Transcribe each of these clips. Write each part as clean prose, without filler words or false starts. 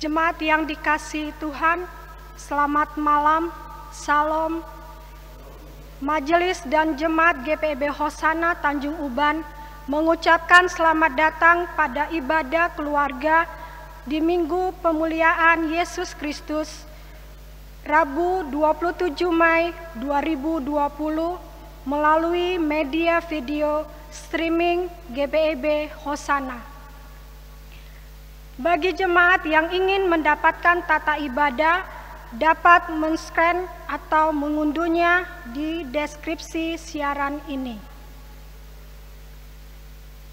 Jemaat yang dikasihi Tuhan, selamat malam, salam. Majelis dan Jemaat GPIB Hosana Tanjung Uban mengucapkan selamat datang pada ibadah keluarga di Minggu Pemuliaan Yesus Kristus, Rabu 27 Mei 2020 melalui media video streaming GPIB Hosana. Bagi jemaat yang ingin mendapatkan tata ibadah, dapat men-scan atau mengunduhnya di deskripsi siaran ini.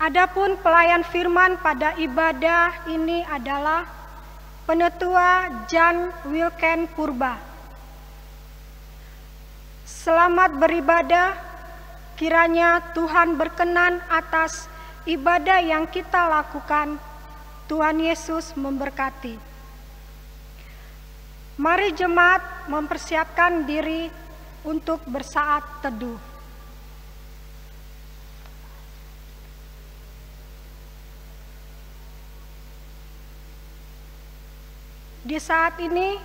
Adapun pelayan firman pada ibadah ini adalah Penetua Jan Wilken Purba. Selamat beribadah, kiranya Tuhan berkenan atas ibadah yang kita lakukan. Tuhan Yesus memberkati. Mari jemaat mempersiapkan diri untuk bersaat teduh. Di saat ini,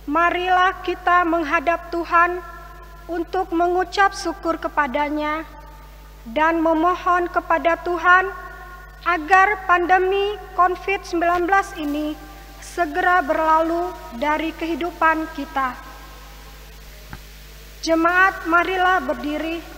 marilah kita menghadap Tuhan untuk mengucap syukur kepada-Nya dan memohon kepada Tuhan agar pandemi COVID-19 ini segera berlalu dari kehidupan kita. Jemaat, marilah berdiri.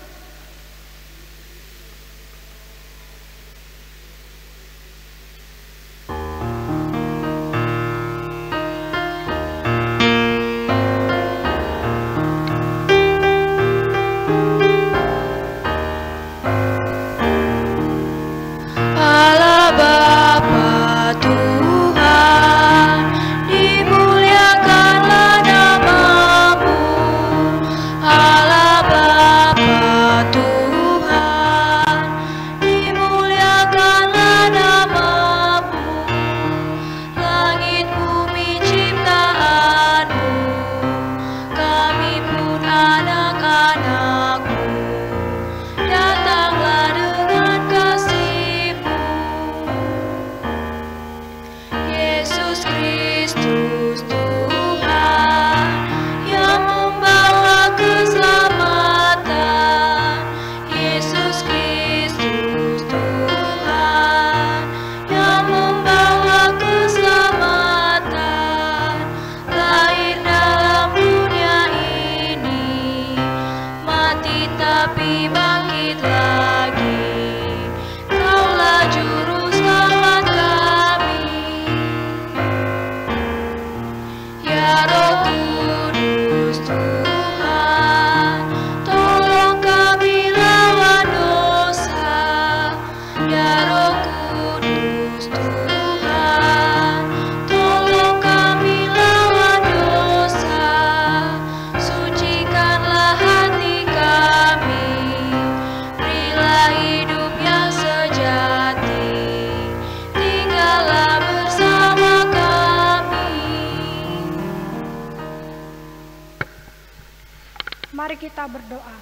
Mari kita berdoa.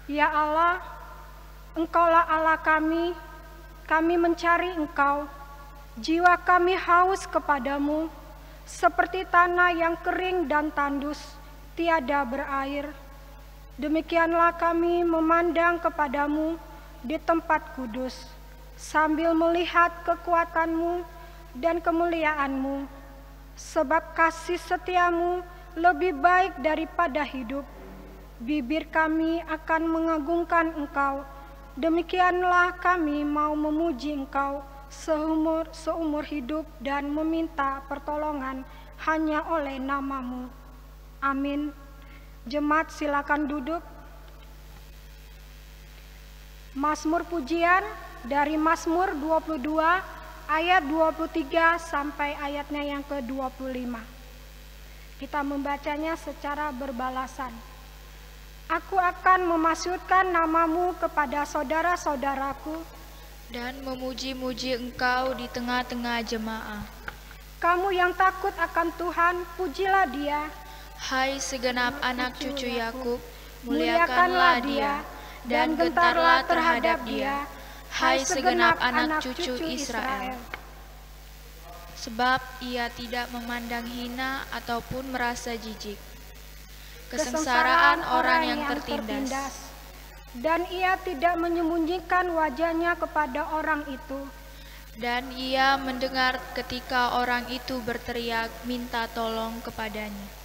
Ya Allah, Engkaulah Allah kami mencari Engkau, jiwa kami haus kepadamu, seperti tanah yang kering dan tandus, tiada berair. Demikianlah kami memandang kepadamu di tempat kudus, sambil melihat kekuatanmu dan kemuliaanmu, sebab kasih setiamu lebih baik daripada hidup. Bibir kami akan mengagungkan Engkau. Demikianlah kami mau memuji Engkau seumur hidup dan meminta pertolongan hanya oleh nama-Mu. Amin. Jemaat silakan duduk. Mazmur pujian dari Mazmur 22 ayat 23 sampai ayatnya yang ke-25. Kita membacanya secara berbalasan. Aku akan memasyurkan nama-Mu kepada saudara-saudaraku dan memuji-muji Engkau di tengah-tengah jemaah. Kamu yang takut akan Tuhan, pujilah Dia. Hai segenap anak cucu Yakub, muliakanlah Dia dan gentarlah terhadap Dia. Hai segenap anak cucu Israel. sebab ia tidak memandang hina ataupun merasa jijik. Kesengsaraan orang yang tertindas. Dan ia tidak menyembunyikan wajahnya kepada orang itu. Dan ia mendengar ketika orang itu berteriak minta tolong kepadanya.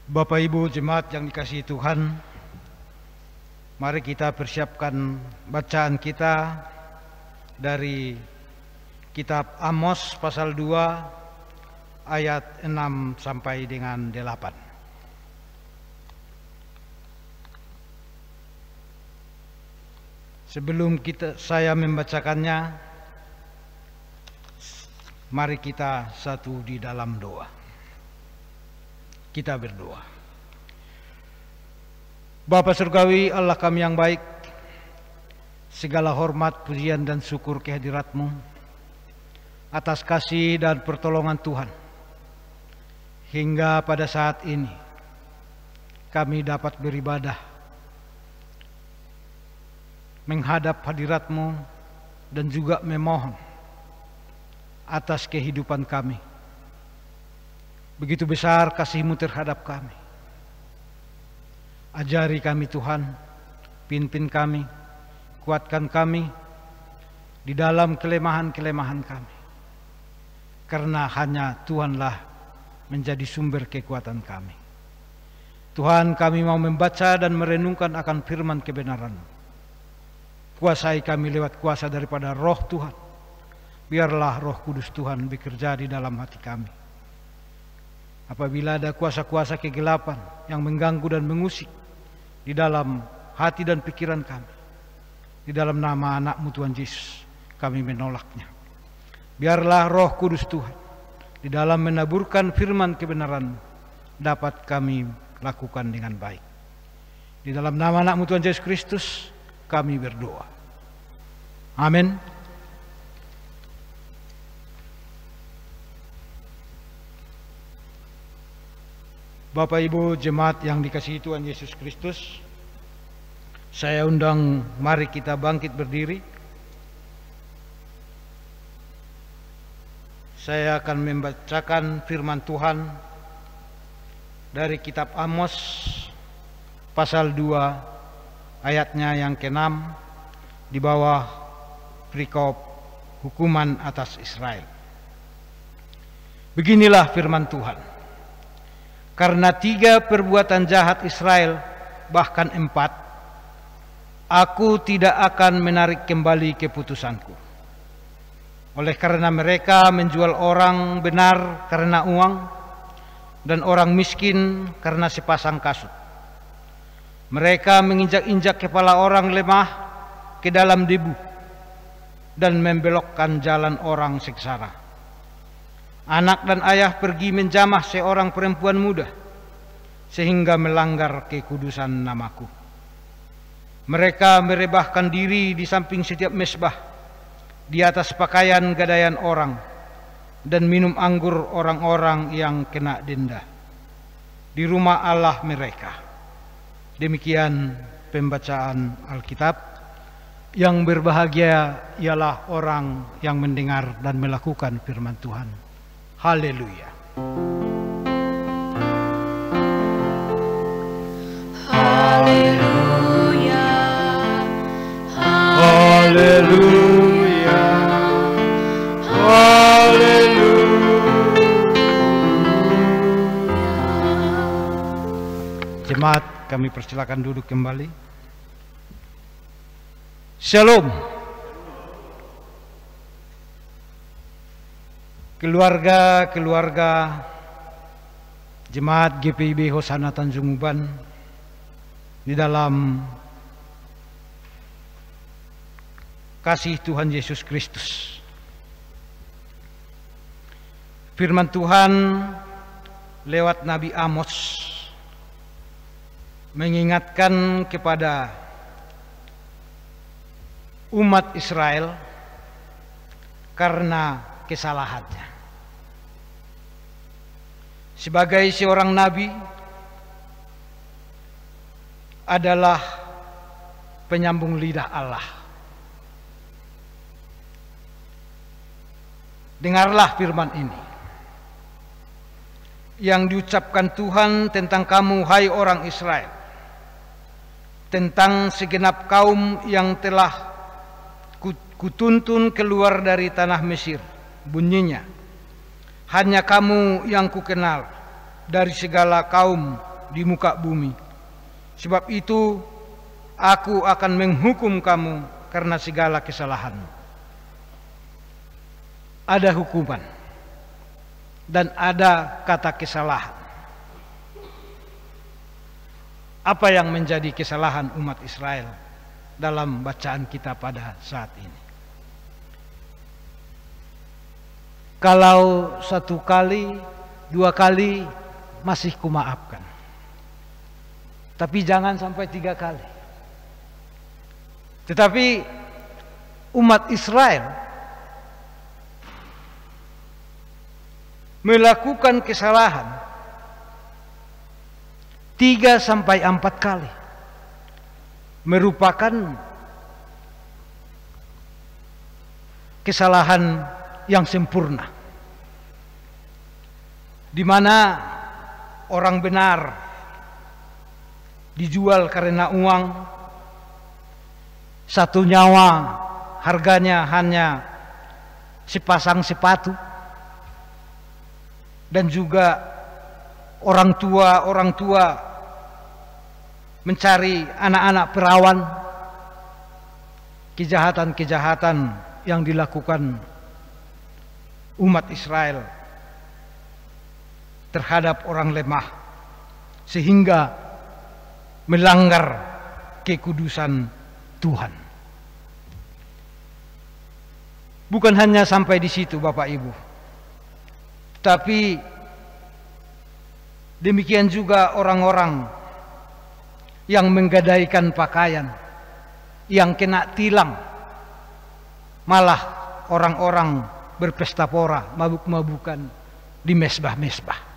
Bapak Ibu jemaat yang dikasihi Tuhan, mari kita persiapkan bacaan kita dari kitab Amos pasal 2 ayat 6 sampai dengan 8. Sebelum saya membacakannya, mari kita satu di dalam doa. Kita berdoa. Bapa Surgawi, Allah kami yang baik, segala hormat, pujian dan syukur kehadirat-Mu atas kasih dan pertolongan Tuhan. Hingga pada saat ini kami dapat beribadah menghadap hadirat-Mu dan juga memohon atas kehidupan kami. Begitu besar kasih-Mu terhadap kami. Ajari kami Tuhan, pimpin kami, kuatkan kami di dalam kelemahan-kelemahan kami. Karena hanya Tuhanlah menjadi sumber kekuatan kami. Tuhan, kami mau membaca dan merenungkan akan firman kebenaran-Mu. Kuasai kami lewat kuasa daripada Roh Tuhan. Biarlah Roh Kudus Tuhan bekerja di dalam hati kami. Apabila ada kuasa-kuasa kegelapan yang mengganggu dan mengusik di dalam hati dan pikiran kami, di dalam nama anak-Mu Tuhan Yesus, kami menolaknya. Biarlah Roh Kudus Tuhan di dalam menaburkan firman kebenaran dapat kami lakukan dengan baik. Di dalam nama anak-Mu Tuhan Yesus Kristus kami berdoa. Amin. Bapak Ibu jemaat yang dikasihi Tuhan Yesus Kristus, saya undang mari kita bangkit berdiri. Saya akan membacakan firman Tuhan dari kitab Amos pasal 2 ayatnya yang ke-6 di bawah perikop hukuman atas Israel. Beginilah firman Tuhan. Karena 3 perbuatan jahat Israel, bahkan 4, Aku tidak akan menarik kembali keputusanku. Oleh karena mereka menjual orang benar karena uang dan orang miskin karena sepasang kasut. Mereka menginjak-injak kepala orang lemah ke dalam debu dan membelokkan jalan orang sengsara. Anak dan ayah pergi menjamah seorang perempuan muda sehingga melanggar kekudusan namaku. Mereka merebahkan diri di samping setiap mezbah, di atas pakaian gadaian orang, dan minum anggur orang-orang yang kena denda di rumah Allah mereka. Demikian pembacaan Alkitab. Yang berbahagia ialah orang yang mendengar dan melakukan firman Tuhan. Haleluya. Haleluya. Haleluya. Jemaat, kami persilakan duduk kembali. Shalom. Keluarga-keluarga Jemaat GPIB Hosana Tanjung Uban di dalam kasih Tuhan Yesus Kristus. Firman Tuhan lewat Nabi Amos mengingatkan kepada umat Israel karena kesalahannya. Sebagai seorang nabi adalah penyambung lidah Allah. Dengarlah firman ini yang diucapkan Tuhan tentang kamu, hai orang Israel, tentang segenap kaum yang telah kutuntun keluar dari tanah Mesir. Bunyinya, hanya kamu yang kukenal dari segala kaum di muka bumi. Sebab itu aku akan menghukum kamu karena segala kesalahanmu. Ada hukuman dan ada kata kesalahan. Apa yang menjadi kesalahan umat Israel dalam bacaan kita pada saat ini? Kalau satu kali, dua kali masih kumaafkan, tapi jangan sampai 3 kali. Tetapi umat Israel melakukan kesalahan 3 sampai 4 kali, merupakan kesalahan yang sempurna, di mana orang benar dijual karena uang, satu nyawa harganya hanya sepasang sepatu, dan juga orang tua mencari anak-anak perawan. Kejahatan-kejahatan yang dilakukan umat Israel terhadap orang lemah sehingga melanggar kekudusan Tuhan. Bukan hanya sampai di situ Bapak Ibu, tapi demikian juga orang-orang yang menggadaikan pakaian yang kena tilang, malah orang-orang berpesta pora, mabuk-mabukan di mezbah-mezbah.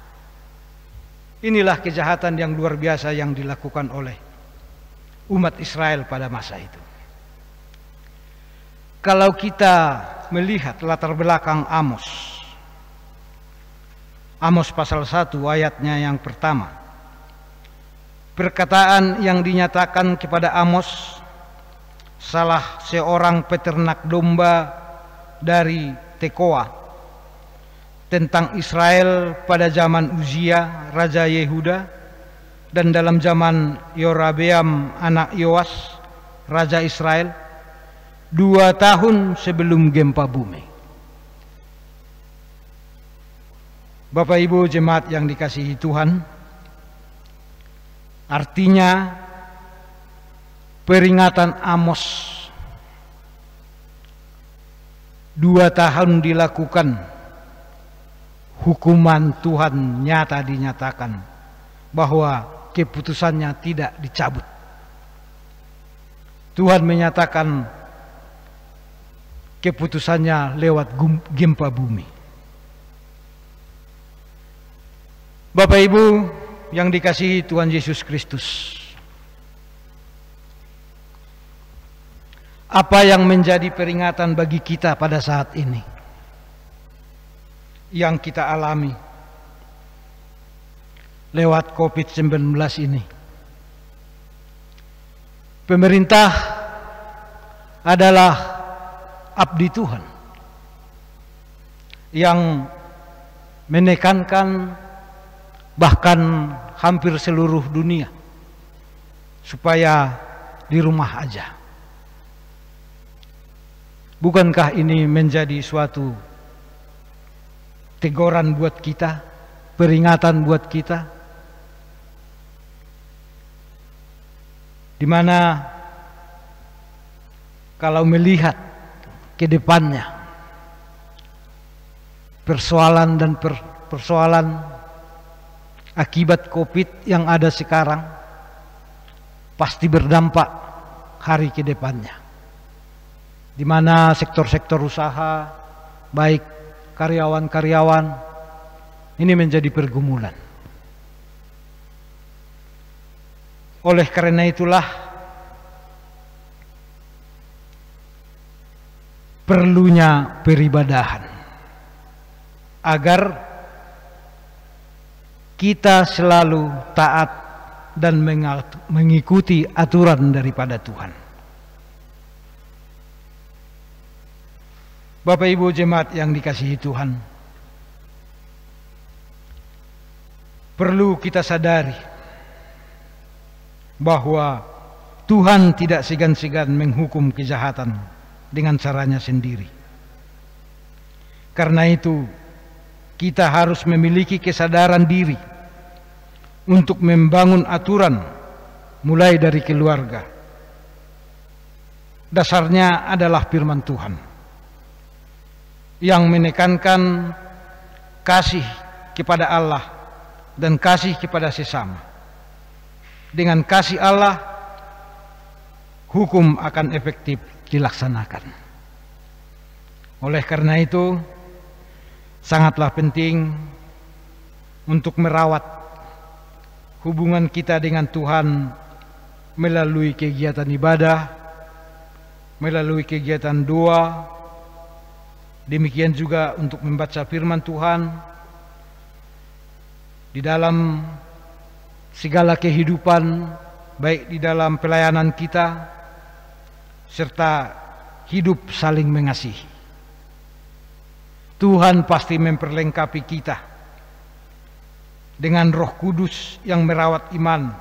Inilah kejahatan yang luar biasa yang dilakukan oleh umat Israel pada masa itu. Kalau kita melihat latar belakang Amos pasal 1 ayatnya yang pertama, perkataan yang dinyatakan kepada Amos, salah seorang peternak domba dari Tekoa, tentang Israel pada zaman Uzia Raja Yehuda dan dalam zaman Yorabeam anak Yoas Raja Israel 2 tahun sebelum gempa bumi. Bapak Ibu jemaat yang dikasihi Tuhan, artinya peringatan Amos 2 tahun dilakukan, hukuman Tuhan nyata dinyatakan bahwa keputusannya tidak dicabut. Tuhan menyatakan keputusannya lewat gempa bumi. Bapak Ibu yang dikasihi Tuhan Yesus Kristus, apa yang menjadi peringatan bagi kita pada saat ini yang kita alami lewat COVID-19 ini? Pemerintah adalah abdi Tuhan yang menekankan bahkan hampir seluruh dunia supaya di rumah aja. Bukankah ini menjadi suatu teguran buat kita, peringatan buat kita, di mana kalau melihat ke depannya persoalan dan persoalan akibat COVID yang ada sekarang pasti berdampak hari ke depannya, di mana sektor-sektor usaha, baik karyawan-karyawan, ini menjadi pergumulan. Oleh karena itulah perlunya peribadahan agar kita selalu taat dan mengikuti aturan daripada Tuhan. Bapak Ibu jemaat yang dikasihi Tuhan, perlu kita sadari bahwa Tuhan tidak segan-segan menghukum kejahatan dengan caranya sendiri. Karena itu kita harus memiliki kesadaran diri untuk membangun aturan mulai dari keluarga. Dasarnya adalah firman Tuhan yang menekankan kasih kepada Allah dan kasih kepada sesama. Dengan kasih Allah, hukum akan efektif dilaksanakan. Oleh karena itu, sangatlah penting untuk merawat hubungan kita dengan Tuhan melalui kegiatan ibadah, melalui kegiatan doa, demikian juga untuk membaca firman Tuhan di dalam segala kehidupan, baik di dalam pelayanan kita, serta hidup saling mengasihi. Tuhan pasti memperlengkapi kita dengan Roh Kudus yang merawat iman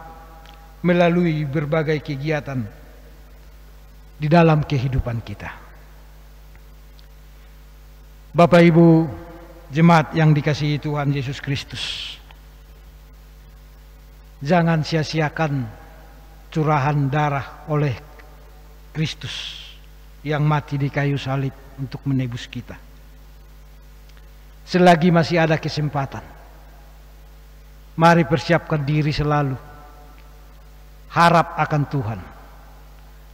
melalui berbagai kegiatan di dalam kehidupan kita. Bapak Ibu jemaat yang dikasihi Tuhan Yesus Kristus, jangan sia-siakan curahan darah oleh Kristus yang mati di kayu salib untuk menebus kita. Selagi masih ada kesempatan, mari persiapkan diri selalu, harap akan Tuhan,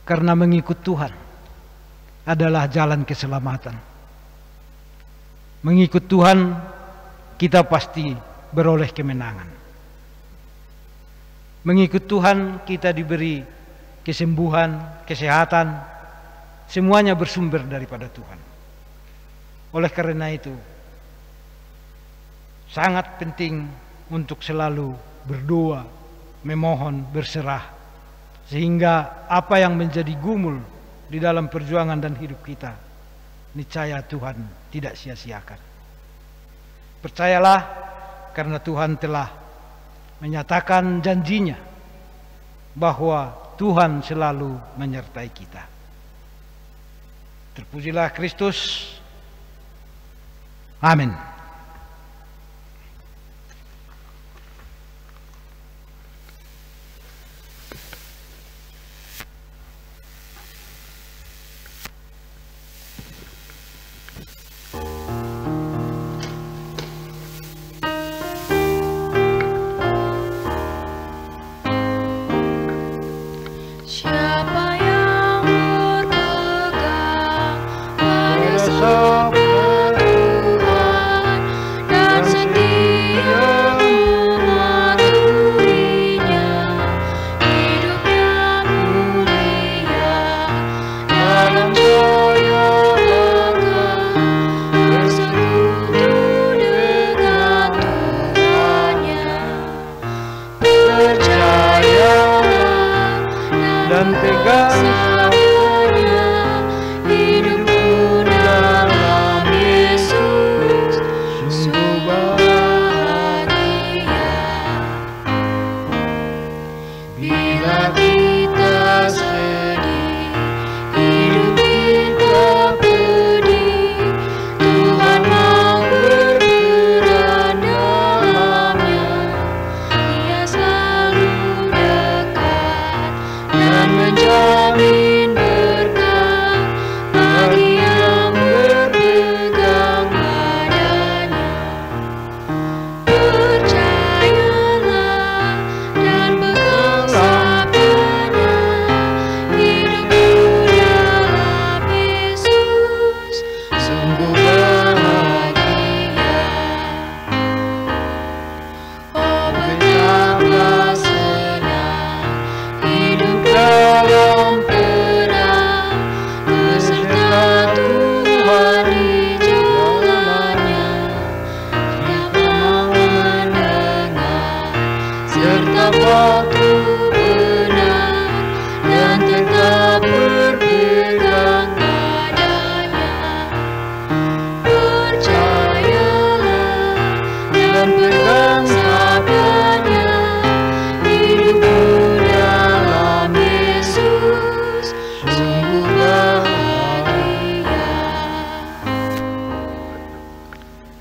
karena mengikut Tuhan adalah jalan keselamatan. Mengikut Tuhan, kita pasti beroleh kemenangan. Mengikut Tuhan, kita diberi kesembuhan, kesehatan, semuanya bersumber daripada Tuhan. Oleh karena itu, sangat penting untuk selalu berdoa, memohon, berserah, sehingga apa yang menjadi gumul di dalam perjuangan dan hidup kita, niscaya Tuhan tidak sia-siakan. Percayalah, karena Tuhan telah menyatakan janjinya bahwa Tuhan selalu menyertai kita. Terpujilah Kristus. Amin.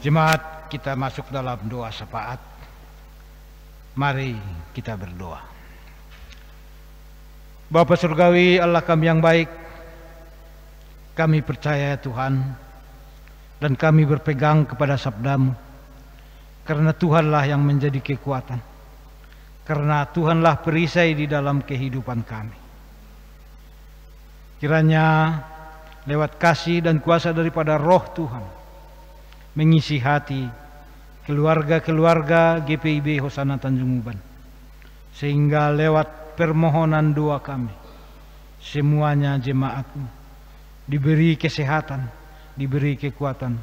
Jemaat, kita masuk dalam doa syafaat. Mari kita berdoa. Bapa Surgawi, Allah kami yang baik, kami percaya Tuhan, dan kami berpegang kepada sabda-Mu, karena Tuhanlah yang menjadi kekuatan, karena Tuhanlah perisai di dalam kehidupan kami. Kiranya lewat kasih dan kuasa daripada Roh Tuhan, mengisi hati keluarga-keluarga GPIB Hosana Tanjung Uban, sehingga lewat permohonan doa kami, semuanya jemaat-Mu diberi kesehatan, diberi kekuatan,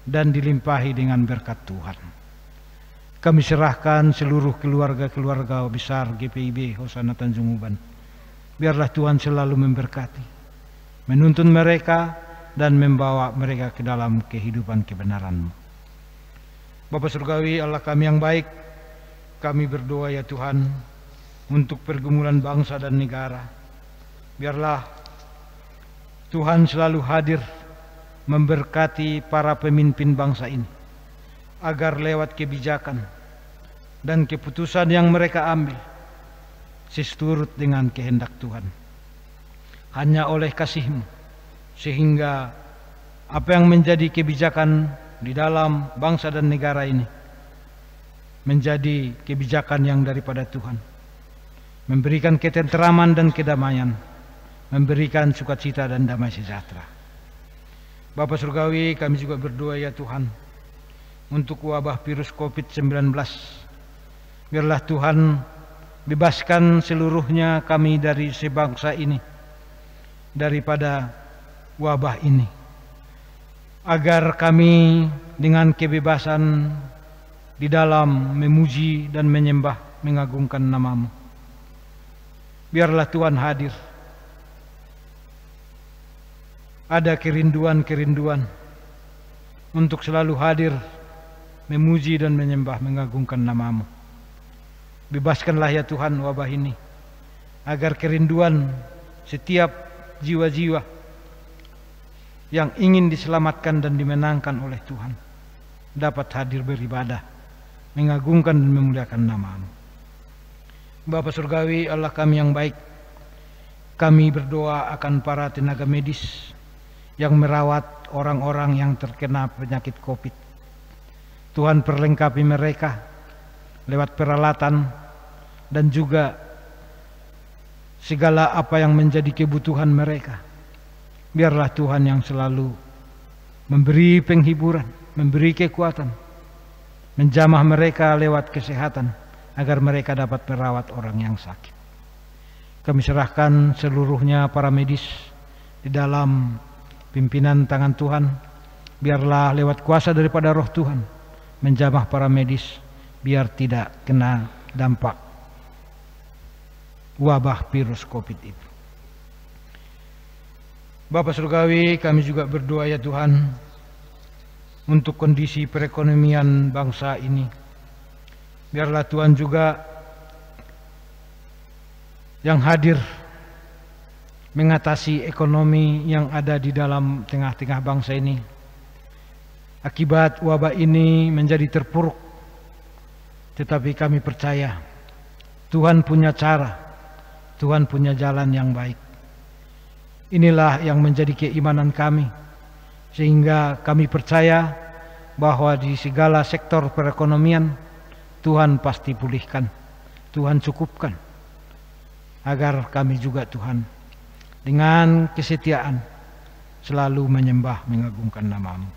dan dilimpahi dengan berkat Tuhan. Kami serahkan seluruh keluarga-keluarga besar GPIB Hosana Tanjung Uban. Biarlah Tuhan selalu memberkati, menuntun mereka, dan membawa mereka ke dalam kehidupan kebenaran-Mu. Bapa Surgawi, Allah kami yang baik, kami berdoa ya Tuhan untuk pergumulan bangsa dan negara. Biarlah Tuhan selalu hadir memberkati para pemimpin bangsa ini, agar lewat kebijakan dan keputusan yang mereka ambil seturut dengan kehendak Tuhan. Hanya oleh kasih-Mu, sehingga apa yang menjadi kebijakan di dalam bangsa dan negara ini menjadi kebijakan yang daripada Tuhan, memberikan ketenteraman dan kedamaian, memberikan sukacita dan damai sejahtera. Bapa Surgawi, kami juga berdoa ya Tuhan untuk wabah virus COVID-19. Biarlah Tuhan bebaskan seluruhnya kami dari sebangsa ini daripada wabah ini, agar kami dengan kebebasan di dalam memuji dan menyembah, mengagungkan nama-Mu. Biarlah Tuhan hadir. Ada kerinduan-kerinduan untuk selalu hadir, memuji dan menyembah, mengagungkan nama-Mu. Bebaskanlah ya Tuhan wabah ini agar kerinduan setiap jiwa-jiwa yang ingin diselamatkan dan dimenangkan oleh Tuhan dapat hadir beribadah, mengagungkan dan memuliakan nama-Mu. Bapa Surgawi, Allah kami yang baik, kami berdoa akan para tenaga medis yang merawat orang-orang yang terkena penyakit COVID. Tuhan perlengkapi mereka lewat peralatan dan juga segala apa yang menjadi kebutuhan mereka. Biarlah Tuhan yang selalu memberi penghiburan, memberi kekuatan, menjamah mereka lewat kesehatan agar mereka dapat merawat orang yang sakit. Kami serahkan seluruhnya para medis di dalam pimpinan tangan Tuhan. Biarlah lewat kuasa daripada Roh Tuhan menjamah para medis biar tidak kena dampak wabah virus COVID itu. Bapa Surgawi, kami juga berdoa ya Tuhan untuk kondisi perekonomian bangsa ini. Biarlah Tuhan juga yang hadir mengatasi ekonomi yang ada di dalam tengah-tengah bangsa ini. Akibat wabah ini menjadi terpuruk, tetapi kami percaya Tuhan punya cara, Tuhan punya jalan yang baik. Inilah yang menjadi keimanan kami, sehingga kami percaya bahwa di segala sektor perekonomian Tuhan pasti pulihkan, Tuhan cukupkan, agar kami juga Tuhan dengan kesetiaan selalu menyembah mengagungkan nama-Mu.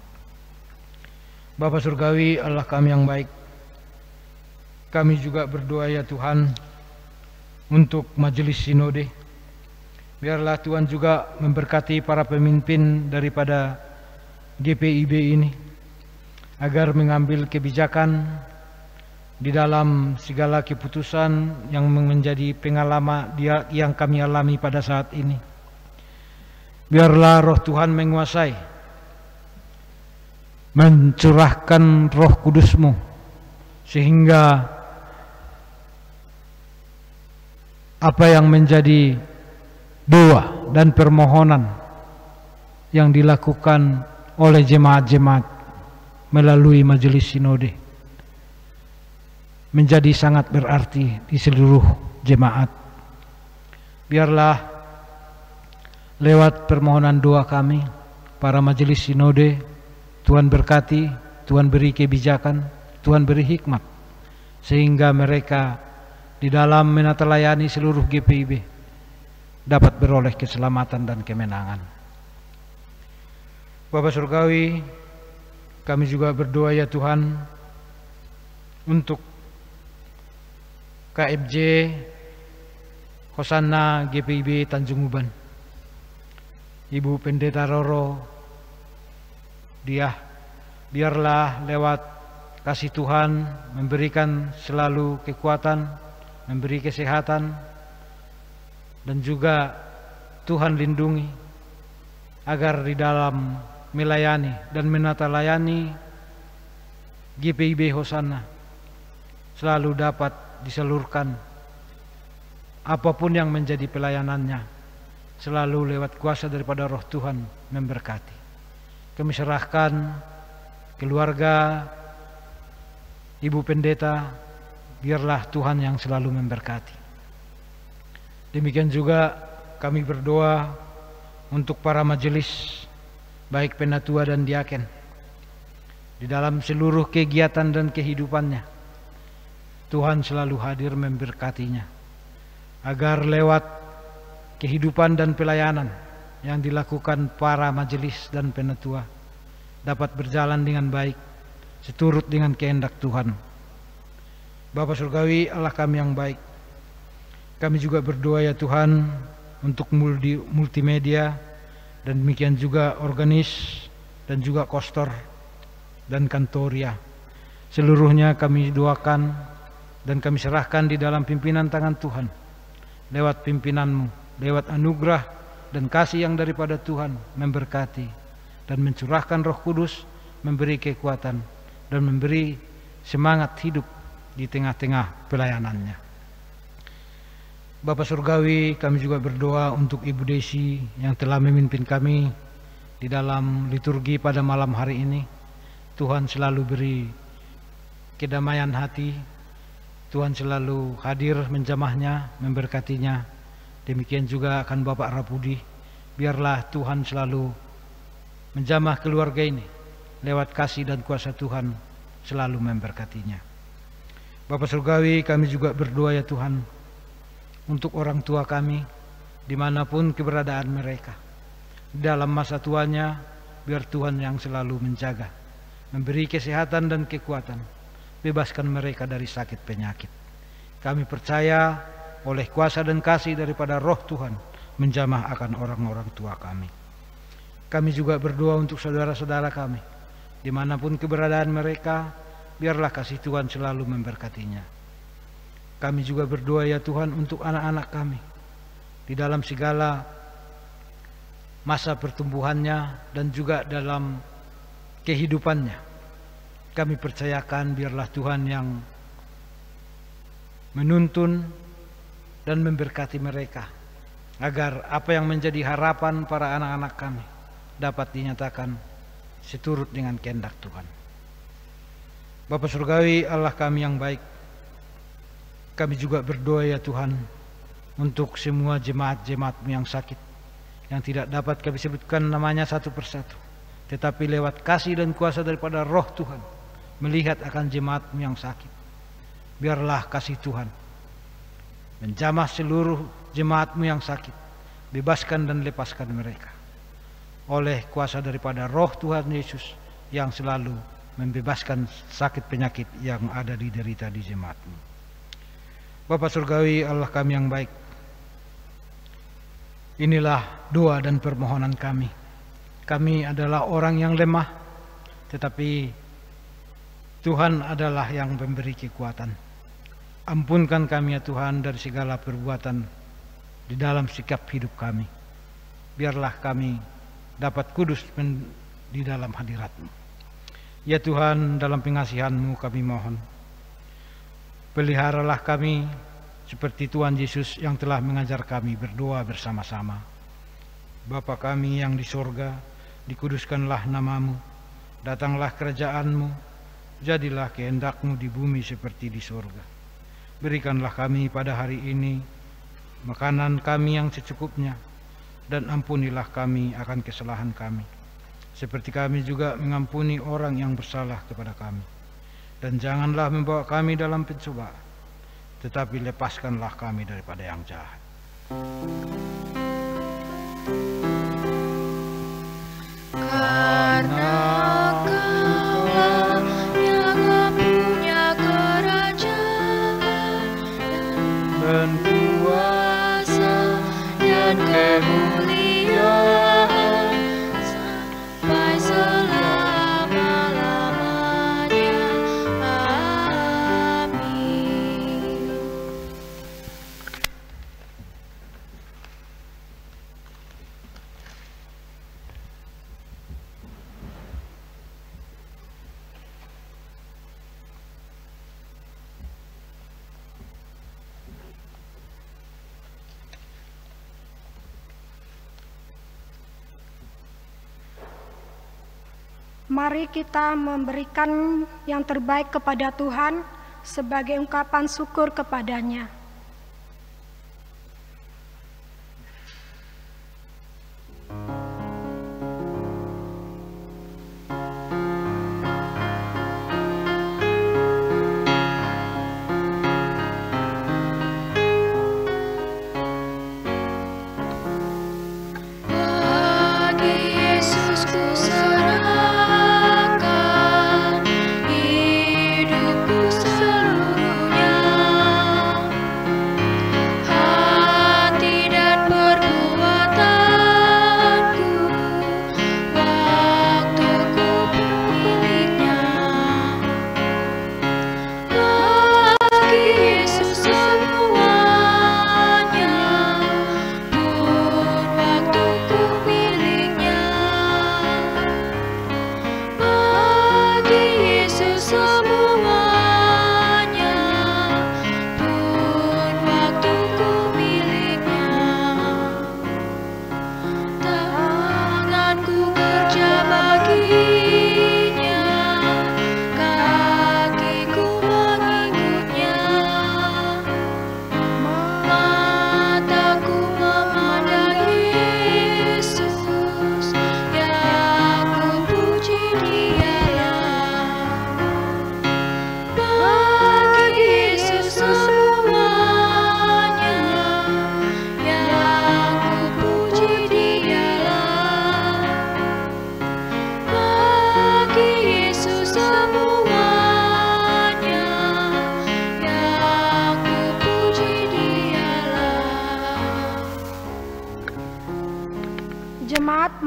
Bapa Surgawi, Allah kami yang baik, kami juga berdoa ya Tuhan untuk majelis sinode. Biarlah Tuhan juga memberkati para pemimpin daripada GPIB ini agar mengambil kebijakan di dalam segala keputusan yang menjadi pengalaman yang kami alami pada saat ini. Biarlah Roh Tuhan menguasai, mencurahkan Roh Kudus-Mu sehingga apa yang menjadi doa dan permohonan yang dilakukan oleh jemaat-jemaat melalui majelis sinode menjadi sangat berarti di seluruh jemaat. Biarlah lewat permohonan doa kami, para majelis sinode, Tuhan berkati, Tuhan beri kebijakan, Tuhan beri hikmat, sehingga mereka di dalam menatalayani seluruh GPIB dapat beroleh keselamatan dan kemenangan. Bapa Surgawi, kami juga berdoa ya Tuhan untuk KFJ Hosanna GPIB Tanjung Uban, Ibu Pendeta Roro Diah. Biarlah lewat kasih Tuhan memberikan selalu kekuatan, memberi kesehatan, dan juga Tuhan lindungi agar di dalam melayani dan menatalayani GPIB Hosanna selalu dapat disalurkan apapun yang menjadi pelayanannya, selalu lewat kuasa daripada Roh Tuhan memberkati. Kami serahkan keluarga Ibu Pendeta, biarlah Tuhan yang selalu memberkati. Demikian juga kami berdoa untuk para majelis, baik penatua dan diaken, di dalam seluruh kegiatan dan kehidupannya. Tuhan selalu hadir memberkatinya, agar lewat kehidupan dan pelayanan yang dilakukan para majelis dan penatua dapat berjalan dengan baik, seturut dengan kehendak Tuhan. Bapa Surgawi, Allah kami yang baik, kami juga berdoa ya Tuhan untuk multimedia, dan demikian juga organis dan juga kostor dan kantoria. Seluruhnya kami doakan dan kami serahkan di dalam pimpinan tangan Tuhan. Lewat pimpinan-Mu, lewat anugerah dan kasih yang daripada Tuhan memberkati dan mencurahkan Roh Kudus, memberi kekuatan dan memberi semangat hidup di tengah-tengah pelayanannya. Bapa Surgawi, kami juga berdoa untuk Ibu Desi yang telah memimpin kami di dalam liturgi pada malam hari ini. Tuhan selalu beri kedamaian hati, Tuhan selalu hadir menjamahnya, memberkatinya. Demikian juga akan Bapak Rapudi, biarlah Tuhan selalu menjamah keluarga ini, lewat kasih dan kuasa Tuhan selalu memberkatinya. Bapa Surgawi, kami juga berdoa ya Tuhan, untuk orang tua kami, dimanapun keberadaan mereka. Dalam masa tuanya, biar Tuhan yang selalu menjaga, memberi kesehatan dan kekuatan, bebaskan mereka dari sakit penyakit. Kami percaya oleh kuasa dan kasih daripada Roh Tuhan, menjamah akan orang-orang tua kami. Kami juga berdoa untuk saudara-saudara kami, dimanapun keberadaan mereka, biarlah kasih Tuhan selalu memberkatinya. Kami juga berdoa ya Tuhan untuk anak-anak kami di dalam segala masa pertumbuhannya dan juga dalam kehidupannya. Kami percayakan biarlah Tuhan yang menuntun dan memberkati mereka, agar apa yang menjadi harapan para anak-anak kami dapat dinyatakan seturut dengan kehendak Tuhan. Bapa Surgawi, Allah kami yang baik, kami juga berdoa ya Tuhan untuk semua jemaat-jemaat-Mu yang sakit, yang tidak dapat kami sebutkan namanya satu persatu, tetapi lewat kasih dan kuasa daripada Roh Tuhan melihat akan jemaat-Mu yang sakit. Biarlah kasih Tuhan menjamah seluruh jemaat-Mu yang sakit, bebaskan dan lepaskan mereka oleh kuasa daripada Roh Tuhan Yesus yang selalu membebaskan sakit penyakit yang ada di derita di jemaat-Mu. Bapa Surgawi, Allah kami yang baik, inilah doa dan permohonan kami. Kami adalah orang yang lemah, tetapi Tuhan adalah yang memberi kekuatan. Ampunkan kami ya Tuhan dari segala perbuatan di dalam sikap hidup kami. Biarlah kami dapat kudus di dalam hadirat-Mu. Ya Tuhan, dalam pengasihan-Mu kami mohon, peliharalah kami seperti Tuhan Yesus yang telah mengajar kami berdoa bersama-sama. Bapa kami yang di sorga, dikuduskanlah nama-Mu, datanglah kerajaan-Mu, jadilah kehendak-Mu di bumi seperti di sorga. Berikanlah kami pada hari ini makanan kami yang secukupnya, dan ampunilah kami akan kesalahan kami, seperti kami juga mengampuni orang yang bersalah kepada kami. Dan janganlah membawa kami dalam pencobaan, tetapi lepaskanlah kami daripada yang jahat. Karena Kaulah yang mempunyai kerajaan dan kuasa dan kemuliaan sampai selama-lamanya. Amin. Mari kita memberikan yang terbaik kepada Tuhan sebagai ungkapan syukur kepadanya.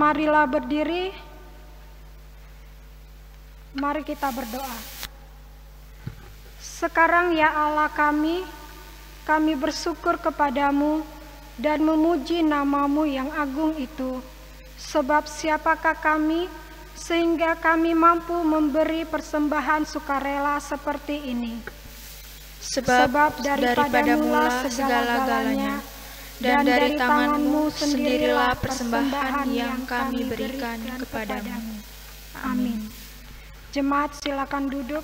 Marilah berdiri, mari kita berdoa. Sekarang ya Allah kami bersyukur kepadamu dan memuji nama-Mu yang agung itu. Sebab siapakah kami sehingga kami mampu memberi persembahan sukarela seperti ini? Sebab daripada mula segala-galanya, dan dari tangan-Mu sendirilah persembahan yang kami berikan kepadamu. Amin. Jemaat silakan duduk.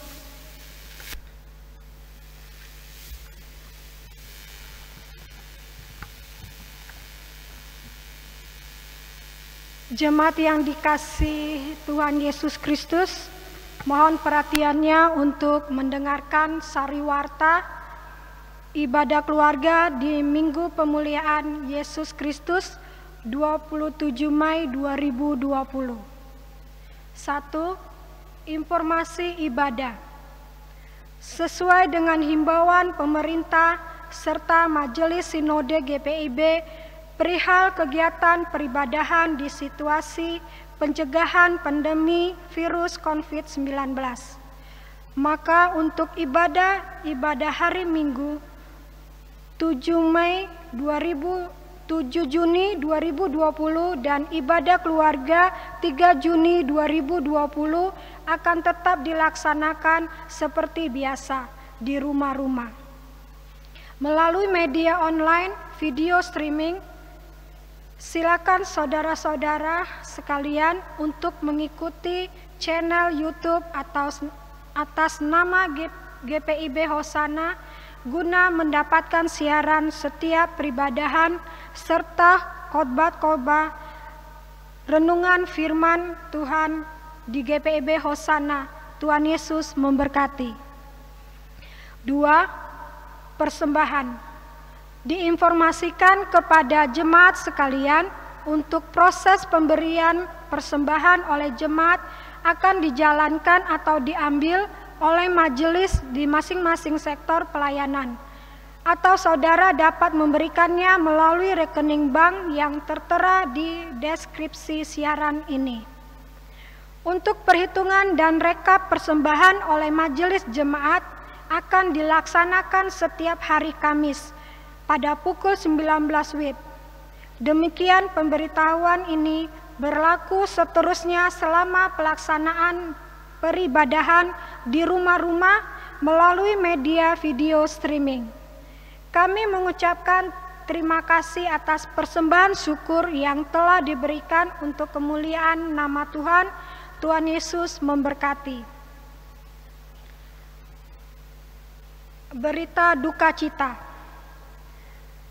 Jemaat yang dikasihi Tuhan Yesus Kristus, mohon perhatiannya untuk mendengarkan sariwarta ibadah keluarga di Minggu Pemuliaan Yesus Kristus 27 Mei 2020. 1. Informasi ibadah. Sesuai dengan himbauan pemerintah serta Majelis Sinode GPIB perihal kegiatan peribadahan di situasi pencegahan pandemi virus COVID-19. Maka untuk ibadah hari Minggu 7 Juni 2020 dan ibadah keluarga 3 Juni 2020 akan tetap dilaksanakan seperti biasa di rumah-rumah. Melalui media online, video streaming, silakan saudara-saudara sekalian untuk mengikuti channel YouTube atas nama GPIB Hosana guna mendapatkan siaran setiap peribadahan serta khotbah renungan firman Tuhan di GPIB Hosana. Tuhan Yesus memberkati. 2. Persembahan. Diinformasikan kepada jemaat sekalian untuk proses pemberian persembahan oleh jemaat akan dijalankan atau diambil oleh majelis di masing-masing sektor pelayanan, atau saudara dapat memberikannya melalui rekening bank yang tertera di deskripsi siaran ini. Untuk perhitungan dan rekap persembahan oleh majelis jemaat akan dilaksanakan setiap hari Kamis pada pukul 19 WIB. Demikian pemberitahuan ini berlaku seterusnya selama pelaksanaan peribadahan di rumah-rumah melalui media video streaming. Kami mengucapkan terima kasih atas persembahan syukur yang telah diberikan untuk kemuliaan nama Tuhan. Tuhan Yesus memberkati. Berita duka cita.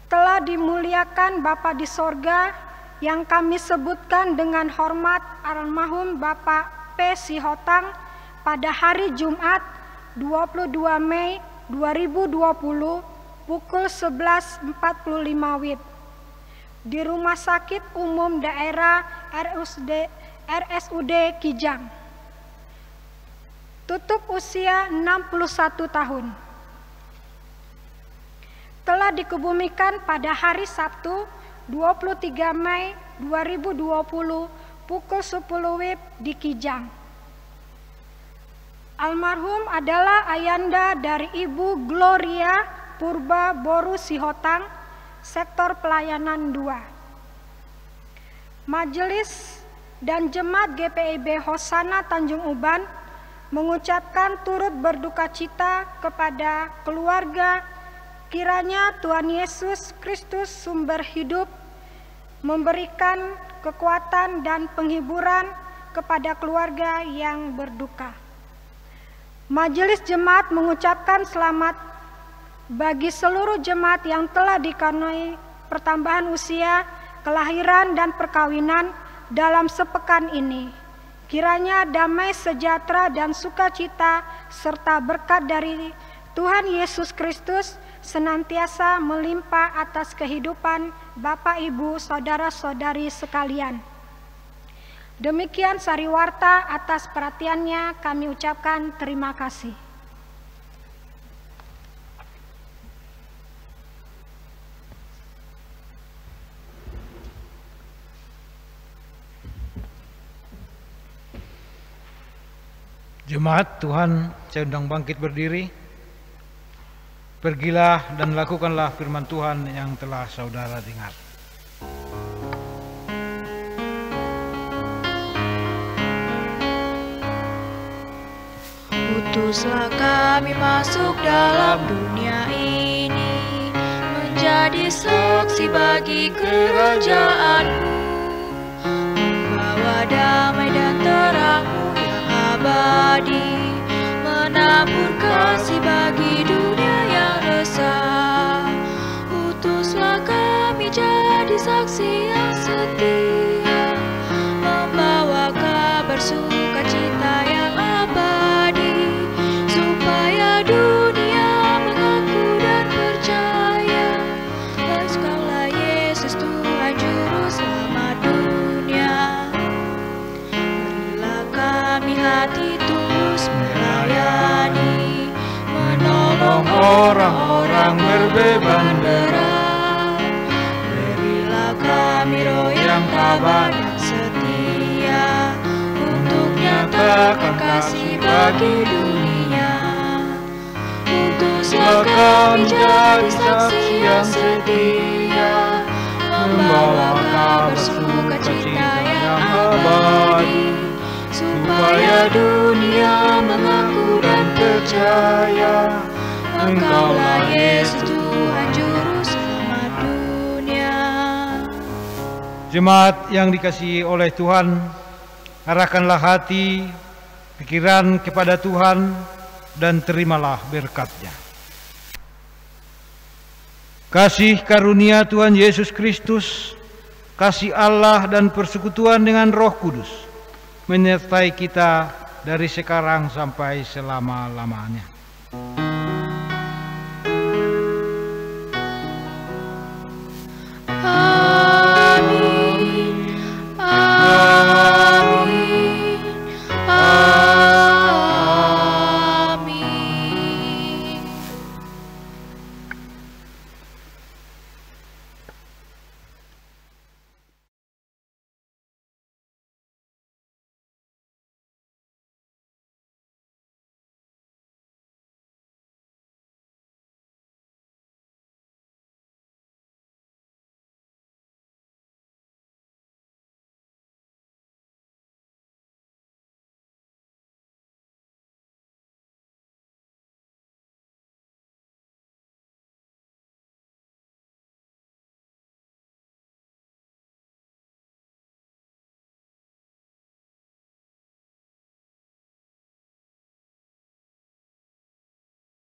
Telah dimuliakan Bapa di sorga yang kami sebutkan dengan hormat almarhum Bapak P. Sihotang pada hari Jumat 22 Mei 2020 pukul 11.45 WIB di Rumah Sakit Umum Daerah RSUD Kijang. Tutup usia 61 tahun. Telah dikebumikan pada hari Sabtu 23 Mei 2020 pukul 10 WIB di Kijang. Almarhum adalah ayanda dari Ibu Gloria Purba Boru Sihotang, sektor pelayanan 2. Majelis dan jemaat GPIB Hosana Tanjung Uban mengucapkan turut berduka cita kepada keluarga. Kiranya Tuhan Yesus Kristus sumber hidup memberikan kekuatan dan penghiburan kepada keluarga yang berduka. Majelis jemaat mengucapkan selamat bagi seluruh jemaat yang telah dikaruniai pertambahan usia, kelahiran dan perkawinan dalam sepekan ini. Kiranya damai sejahtera dan sukacita serta berkat dari Tuhan Yesus Kristus senantiasa melimpah atas kehidupan Bapak, Ibu, saudara-saudari sekalian. Demikian sariwarta, atas perhatiannya kami ucapkan terima kasih. Jemaat Tuhan, saya undang bangkit berdiri. Pergilah dan lakukanlah firman Tuhan yang telah saudara dengar. Utuslah kami masuk dalam dunia ini, menjadi saksi bagi kerajaan-Mu, membawa damai dan terang-Mu yang abadi, menabur kasih bagi dunia yang resah. Utuslah kami jadi saksi yang setia, membawa kabar sukacita yang abadi, supaya dunia mengaku dan percaya, Engkaulah Yesus Tuhan Juru Selamat dunia. Berilah kami hati tulus melayani, menolong orang-orang berbeban berat. Berilah kami roh yang tabah dan setia, untuk nyatakan kasih bagi dunia. Utuslah kami jadi saksi yang setia, membawa kabar sukacita yang abadi, supaya dunia mengaku dan percaya, Engkaulah Yesus Tuhan Juru Selamat dunia. Jemaat yang dikasihi oleh Tuhan, arahkanlah hati, pikiran kepada Tuhan, dan terimalah berkat-Nya. Kasih karunia Tuhan Yesus Kristus, kasih Allah dan persekutuan dengan Roh Kudus menyertai kita dari sekarang sampai selama-lamanya.